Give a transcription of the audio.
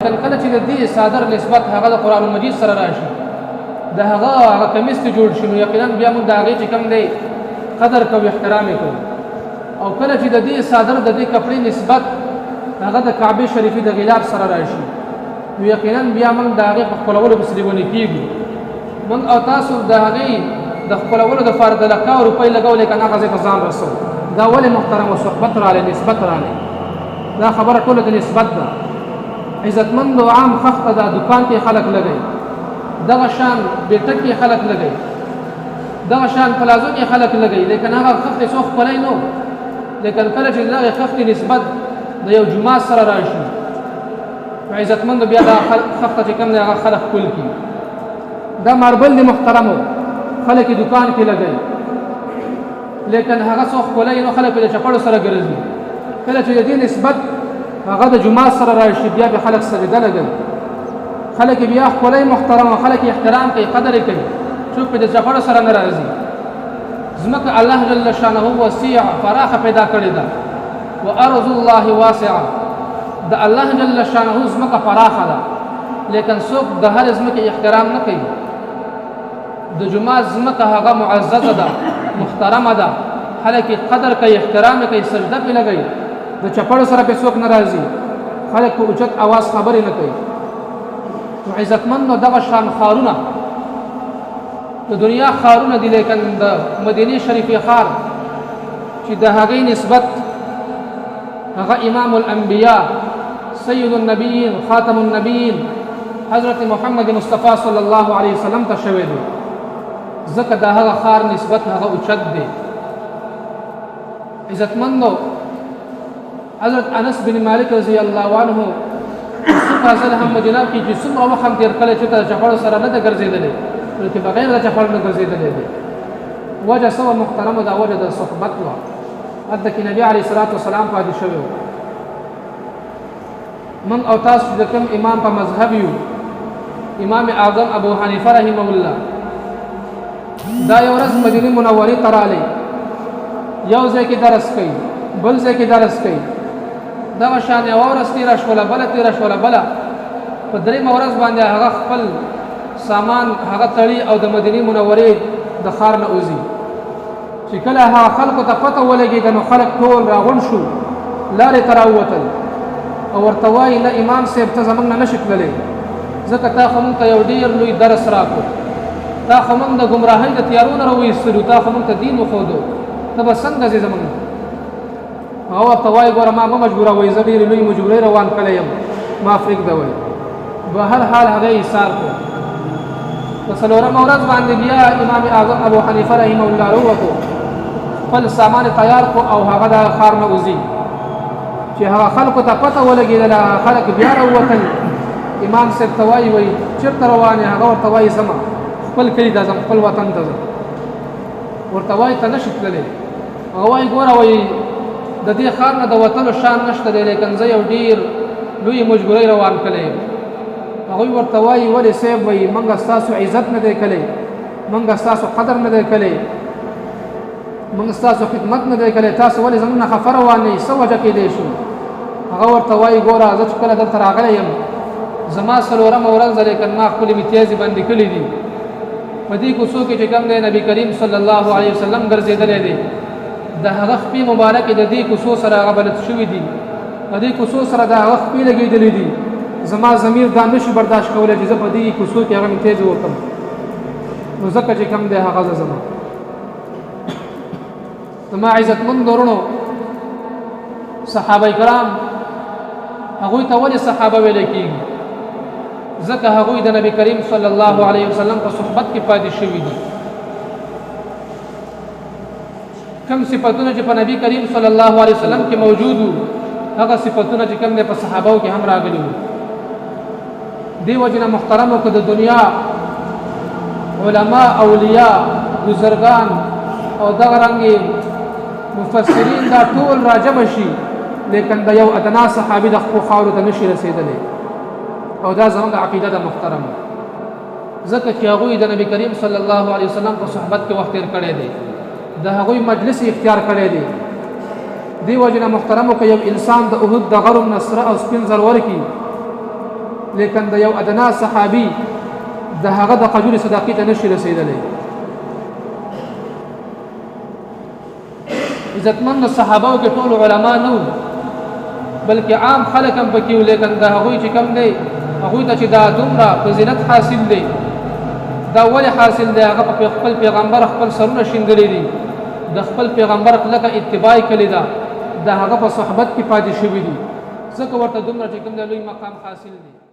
لیکن کله چې د دې صادر نسبت هغه د قرآن مجید سره راشي د هغه کمیس ته جوړ شي نو یقینا بیا موږ د هغې چې کوم دی قدر کوو احترام یې کوو او کله چې د دې صادر د دې کپړې نسبت هغه د کعبې شریفې د غلاف سره راشي نو یقینا بیا موږ د هغې په خپلولو پسې لیوني کېږو موږ او تاسو د هغې د خپلولو دپاره د لکاو روپۍ لګو لیکن هغه ځای ته ځان رسو دا ولې محترم و صحبت رالی نسبت رالی دا خبره ټوله د نسبت ده عزتمند و عام خخته ده دکان کې خلک لګوي دغه شان بیټک کې خلک لګوي دغه شان پلازو کې خلک لګوي لیکن هغه خختې څو خپلی نو لیکن کله چې دغې خختې نسبت د یو جومات سره راشي عزتمند بیا دا خخته چې کوم دی هغه خلک کول کړي دا ماربل دی محترمو خلک دکان کې لګوي لیکن هغه څو خپلی نو خلک د چپړو سره ګرځي کله چې د دې نسبت هغه د جمعات سره راشي بیا به خلک سجده لګوي خلک بیا خپلی محترم خلک احترام کوي قدر یې کوي څوک په د چپړو سره نه راځي ځمکه الله جل شانه وسیع فراخه پیدا کړې ده وارض الله واسعه د الله جل شانه ځمکه پراخه ده لیکن څوک د هر ځمکې احترام نه کوي د جمعات ځمکه هغه معززه ده محترمه ده خلک قدر کوي احترام کوي سجده پې لګوي د چپړو سره پې څوک نه راځي خلک په اوچت اواز خبرې نه کوي نو عزتمندو دغه شان ښارونه د دنیا ښارونه دي لیکن د مدینې شریفې ښار چې د هغې نسبت هغه امام الانبیاء سید النبیین خاتم النبیین حضرت محمد مصطفی صلی الله علیه وسلم ته شوی دی ځکه د هغه ښار نسبت هغه اوچت دی عزتمندو حضرت انس بن مالک رضی الله عنه فاصل هم مدینه کې چې څومره وخت هم تېر کړی چې د چپړو سره نه ده ګرځېدلی بلکې بغیر د چپړو نه ګرځېدلی دی وجه څه محترمه دا وجه د صحبت وه هلته کې نبي علیه الصلاة وسلام پاتې شوی و من او تاسو د کوم امام په مذهب یو امام اعظم ابو حنیفه رحمه الله دا یو ورځ مدینې منورې ته رالی یو ځای کې درس کوي بل ځای کې درس کوي دغه شان یوه ورځ تېره شوله بله تېره شوله بله په درېیمه ورځ باندې هغه خپل سامان هغه تړي او د مدینې منورې د ښار نه وځي چې کله هغه خلکو ته پته ولګېده نو خلک ټول راغونډ شو لارې ته راووتل او ورته وایي نه امام صاحب ته زموږ نه نشي تللی ځکه تا خو موږ ته یو ډېر لوی درس راکړو تا خو موږ د ګمراهۍ د تیارو نه راوایستلو تا خو موږ ته دین وښودو ته به څنګه ځې زموږ هغه ورته وایي ګوره ما مه مجبوروئ زه ډېرې لوی مجبورۍ روان کړی یم ما پرېږده وایي به هر حال هغه ایثار کړو په څلورمه ورځ باندې بیا امام اعظم ابو حنیفه رحمه الله راووتو خپل سامان تیار کړو او هغه د ښار نه وځي چې هغه خلکو ته پته ولګېدله خلک بیا راووتل امام صاحب ته وایي وایي چېرته روان یې هغه ورته وایي ځمه خپل کلي ته ځم خپل وطن ته ځم ورته وایي ته نشي تللی هغه وایي ګوره وایي د دې ښار نه د وتلو شان نشته دی لیکن زه یو ډېر لوی مجبورۍ روان کړی یم هغوی ورته وایي ولې صاحب وایي موږ ستاسو عزت نه دی کلی موږ ستاسو قدر نه دی کلی موږ ستاسو خدمت نه دی کلی تاسو ولې زموږ نه خفه روان یئ څه وجه کیدی شو هغه ورته وایي ګوره زه چې کله دلته راغلی یم زما څلورمه ورځ ده لیکن ما خپلې متیازې بندې کړي دي په دې کوڅو کې چې کوم دی نبي کریم صلی الله علیه وسلم ګرځېدلی دی د هغه خپې مبارکې د دې کوڅو سره هغه بلد شوي دي د دې کوڅو سره د هغه خپې لګېدلې دي زما ضمیر دا نشي برداشت کولی چې زه په دې کوڅو کې هغه متیازې وکړم نو ځکه چې کوم دی هغه زه زما زما عزتمند ورونو صحابه کرام هغوی ته ولې صحابه ویلی کېږي ځکه هغوی د نبی کریم صلی الله علیه وسلم په صحبت کې پاتې شوي دي کم صفتونه چې په نبی کریم صلی الله علیه وسلم کې موجود وو هغه صفتونه چې کوم دی په صحابهو کې هم راغلي وو دې وجې نه محترمو که د دنیا علما اولیاء بزرګان او دغه رنګې مفسرین دا ټول راجمع شي لیکن د یو ادنا صحابي د خپلو خاورو ته نشي رسېدلی او دا زموږ عقیده ده محترمه ځکه چې هغوی د نبی کریم صلی الله علیه وسلم په صحبت کې وخت تېر کړی دی د هغوی مجلس اختیار کړی دی دې وجې نه محترمو که یو انسان د احد د غرو نه سره او سپین زر ورکړي لیکن د یو ادنا صحابي د هغه د قبول صداقت ته نشي رسیدلی. عزتمند صحابه کې ټول علما نه وو بلکې عام خلک هم پکې وو، لیکن د هغوی چې کم دی هغوی ته چې دا دومره فضیلت حاصل دی دا ولې حاصل دی؟ هغه په خپل پیغمبر خپل سرونه شیندلي دي، د خپل پیغمبر کلکه اتباع کړې ده، د هغه په صحبت کې پاتې شوي دي، ځکه ورته دومره چې کوم د لوی مقام حاصل دی.